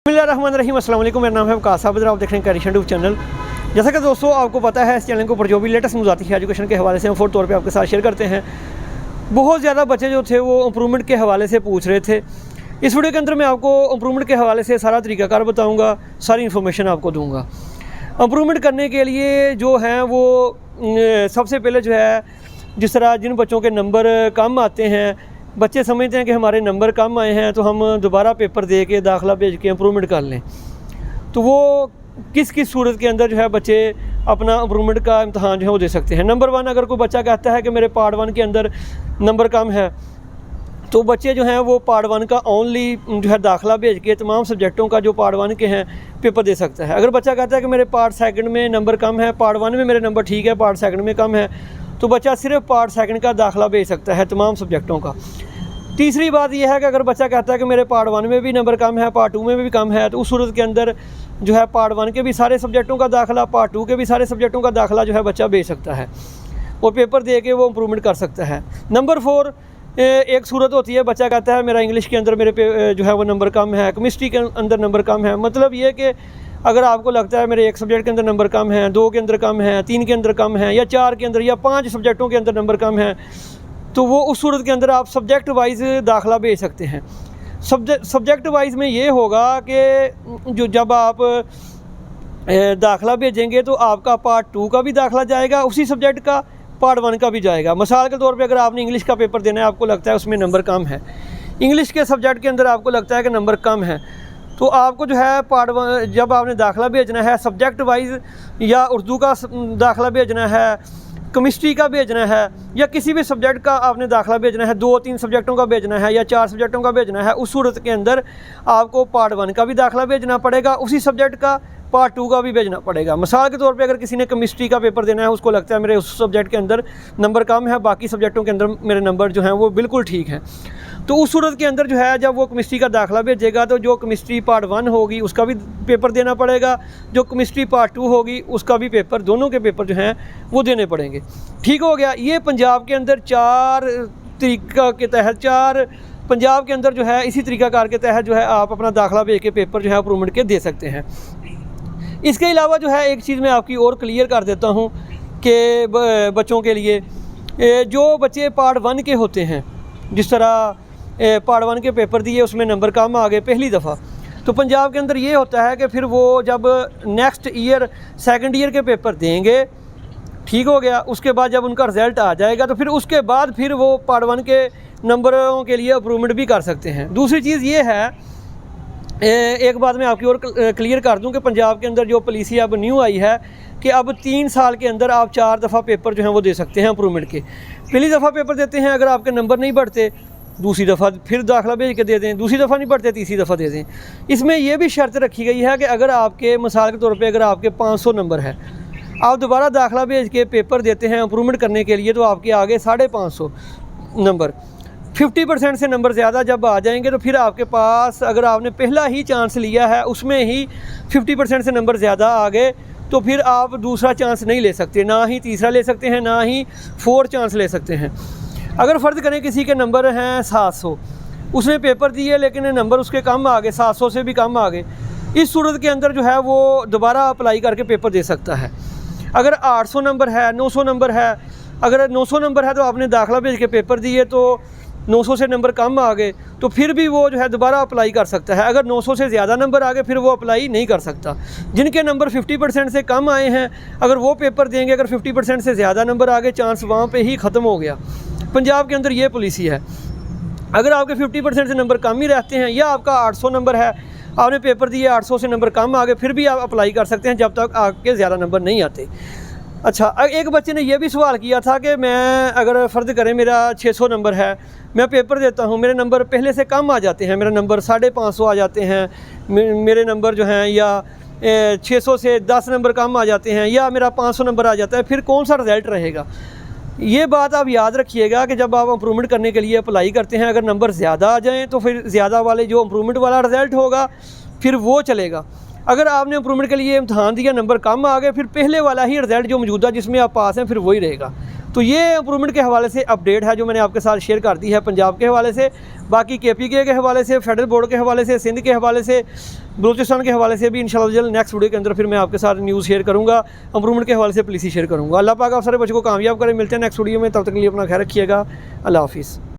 बिस्मिल्लाहिर्रहमानिर्रहीम, अस्सलाम वालेकुम। मेरा नाम है वकास साबिर, आप देख रहे हैं कैरिशन ट्यूब चैनल। जैसा कि दोस्तों आपको पता है, इस चैनल के ऊपर जो भी लेटेस्ट न्यूज़ आती है एजुकेशन के हवाले से हम फ़ौर तौर पे आपके साथ शेयर करते हैं। बहुत ज़्यादा बच्चे जो थे वो इम्प्रूवमेंट के हवाले से पूछ रहे थे। इस वीडियो के अंदर मैं आपको इम्प्रूवमेंट के हवाले से सारा तरीक़ाकार बताऊँगा, सारी इन्फॉर्मेशन आपको दूँगा। इम्प्रूवमेंट करने के लिए जो है वो सबसे पहले जो है, जिस तरह जिन बच्चों के नंबर कम आते हैं, बच्चे समझते हैं कि हमारे नंबर कम आए हैं तो हम दोबारा पेपर दे के दाखिला भेज के इम्प्रूवमेंट कर लें, तो वो किस किस सूरत के अंदर जो है बच्चे अपना इम्प्रूवमेंट का इम्तहान जो है वो दे सकते हैं। नंबर 1, अगर कोई बच्चा कहता है कि मेरे पार्ट 1 के अंदर नंबर कम है, तो बच्चे जो हैं वो पार्ट 1 का ओनली जो है दाखिला भेज के तमाम सब्जेक्टों का जो पार्ट 1 के हैं पेपर दे सकता है। अगर बच्चा कहता है कि मेरे पार्ट 2 में नंबर कम है, पार्ट 1 में मेरे नंबर ठीक है, पार्ट 2 में कम है, तो बच्चा सिर्फ पार्ट 2 का दाखिला भेज सकता है तमाम सब्जेक्टों का। तीसरी बात यह है कि अगर बच्चा कहता है कि मेरे पार्ट 1 में भी नंबर कम है, पार्ट 2 में भी कम है, तो उस सूरत के अंदर जो है पार्ट 1 के भी सारे सब्जेक्टों का दाखिला, पार्ट 2 के भी सारे सब्जेक्टों का दाखिला जो है बच्चा भेज सकता है। वो पेपर दे के वो इम्प्रूवमेंट कर सकता है। नंबर 4, एक सूरत होती है, बच्चा कहता है मेरा इंग्लिश के अंदर मेरे जो है वो नंबर कम है, केमिस्ट्री के अंदर नंबर कम है। मतलब ये कि अगर आपको लगता है मेरे एक सब्जेक्ट के अंदर नंबर कम है, 2 के अंदर कम है, 3 के अंदर कम है, या 4 के अंदर या 5 सब्जेक्टों के अंदर नंबर कम है, तो वो उस सूरत के अंदर आप सब्जेक्ट वाइज दाखिला भेज सकते हैं। सब्जेक्ट वाइज में ये होगा कि जो जब आप दाखिला भेजेंगे तो आपका पार्ट 2 का भी दाखिला जाएगा, उसी सब्जेक्ट का पार्ट 1 का भी जाएगा। मिसाल के तौर पे अगर आपने इंग्लिश का पेपर देना है, आपको लगता है उसमें नंबर कम है, इंग्लिश के सब्जेक्ट के अंदर आपको लगता है कि नंबर कम है, तो आपको जो है पार्ट 1 जब आपने दाखिला भेजना है सब्जेक्ट वाइज, या उर्दू का दाखिला भेजना है, केमिस्ट्री का भेजना है, या किसी भी सब्जेक्ट का आपने दाखिला भेजना है, 2-3 सब्जेक्टों का भेजना है या 4 सब्जेक्टों का भेजना है, उस सूरत के अंदर आपको पार्ट 1 का भी दाखिला भेजना पड़ेगा, उसी सब्जेक्ट का पार्ट 2 का भी भेजना पड़ेगा। मिसाल के तौर पे अगर किसी ने केमिस्ट्री का पेपर देना है, उसको लगता है मेरे उस सब्जेक्ट के अंदर नंबर कम है, बाकी सब्जेक्टों के अंदर मेरे नंबर जो हैं वो बिल्कुल ठीक हैं, तो उस सूरत के अंदर जो है जब वो केमिस्ट्री का दाखिला भेजेगा तो जो केमिस्ट्री पार्ट 1 होगी उसका भी पेपर देना पड़ेगा, जो केमिस्ट्री पार्ट 2 होगी उसका भी पेपर, दोनों के पेपर जो हैं वो देने पड़ेंगे। ठीक हो गया। ये पंजाब के अंदर 4 तरीक़ा के तहत, 4 पंजाब के अंदर जो है इसी तरीक़ाकार के तहत जो है आप अपना दाखिला भेज के पेपर जो है इम्प्रूवमेंट के दे सकते हैं। इसके अलावा जो है एक चीज़ मैं आपकी और क्लियर कर देता हूँ कि बच्चों के लिए, जो बच्चे पार्ट 1 के होते हैं, जिस तरह पार्ट 1 के पेपर दिए उसमें नंबर कम आ गए पहली दफ़ा, तो पंजाब के अंदर ये होता है कि फिर वो जब नेक्स्ट ईयर 2nd ईयर के पेपर देंगे, ठीक हो गया, उसके बाद जब उनका रिज़ल्ट आ जाएगा तो फिर उसके बाद फिर वो पार्ट 1 के नंबरों के लिए इम्प्रूवमेंट भी कर सकते हैं। दूसरी चीज़ ये है, एक बात मैं आपकी और क्लियर कर दूं कि पंजाब के अंदर जो पॉलिसी अब न्यू आई है कि अब 3 साल के अंदर आप 4 दफ़ा पेपर जो हैं वो दे सकते हैं इम्प्रूवमेंट के। पहली दफ़ा पेपर देते हैं, अगर आपके नंबर नहीं बढ़ते दूसरी दफ़ा फिर दाखिला भेज के दे दें, दूसरी दफ़ा नहीं बढ़ते तीसरी दफ़ा दे दें। इसमें यह भी शर्त रखी गई है कि अगर आपके मिसाल के तौर पे अगर आपके 500 नंबर है, आप दोबारा दाखिला भेज के पेपर देते हैं इम्प्रूवमेंट करने के लिए, तो आपके आगे 550 नंबर, 50% से नंबर ज़्यादा जब आ जाएंगे तो फिर आपके पास, अगर आपने पहला ही चांस लिया है उसमें ही 50% से नंबर ज़्यादा आ गए, तो फिर आप दूसरा चांस नहीं ले सकते, ना ही तीसरा ले सकते हैं, ना ही 4 चांस ले सकते हैं। अगर फ़र्ज़ करें किसी के नंबर हैं 700, उसने पेपर दिए लेकिन नंबर उसके कम आ गए, 700 से भी कम आ गए, इस सूरत के अंदर जो है वो दोबारा अप्लाई करके पेपर दे सकता है। अगर 800 नंबर है, 900 नंबर है, अगर 900 नंबर है तो आपने दाखिला भेज के पेपर दिए तो 900 से नंबर कम आ गए, तो फिर भी वो जो है दोबारा अप्लाई कर सकता है। अगर 900 से ज़्यादा नंबर आ गए फिर वो अप्लाई नहीं कर सकता। जिनके नंबर 50% से कम आए हैं, अगर वो पेपर देंगे, अगर 50% से ज़्यादा नंबर आ गए, चांस वहाँ पे ही ख़त्म हो गया। पंजाब के अंदर ये पॉलिसी है। अगर आपके 50% से नंबर कम ही रहते हैं, या आपका 800 नंबर है, आपने पेपर दिए 800 से नंबर कम आ गए, फिर भी आप अप्लाई कर सकते हैं जब तक आपके ज़्यादा नंबर नहीं आते। अच्छा, एक बच्चे ने यह भी सवाल किया था कि मैं अगर फ़र्ज़ करें मेरा 600 नंबर है, मैं पेपर देता हूँ, मेरे नंबर पहले से कम आ जाते हैं, मेरा नंबर 550 आ जाते हैं, मेरे नंबर जो हैं, या 600 से 10 नंबर कम आ जाते हैं, या मेरा 500 नंबर आ जाता है, फिर कौन सा रिज़ल्ट रहेगा? ये बात आप याद रखिएगा कि जब आप इम्प्रूवमेंट करने के लिए अप्लाई करते हैं, अगर नंबर ज़्यादा आ जाएँ तो फिर ज़्यादा वाले जो इम्प्रूवमेंट वाला रिज़ल्ट होगा फिर वो चलेगा। अगर आपने इम्प्रूवमेंट के लिए इम्तहान दिया, नंबर कम आ गए, फिर पहले वाला ही रिज़ल्ट जो मौजूदा जिसमें आप पास हैं फिर वही रहेगा। तो ये इम्प्रूवमेंट के हवाले से अपडेट है जो मैंने आपके साथ शेयर कर दी है पंजाब के हवाले से। बाकी KPK के हवाले से, फेडरल बोर्ड के हवाले से, सिंध के हवाले से, बलूचिस्तान के हवाले से भी इंशाल्लाह जल्द नेक्स्ट वीडियो के अंदर फिर मैं आपके साथ न्यूज़ शेयर करूँगा, इम्प्रूवमेंट के हवाले से पॉलिसी शेयर करूँगा। अल्लाह पाक आप सारे बच्चों को कामयाब करें। मिलते हैं नेक्स्ट वीडियो में, तब तक के लिए अपना ख्याल रखिएगा। अल्लाह हाफिज़।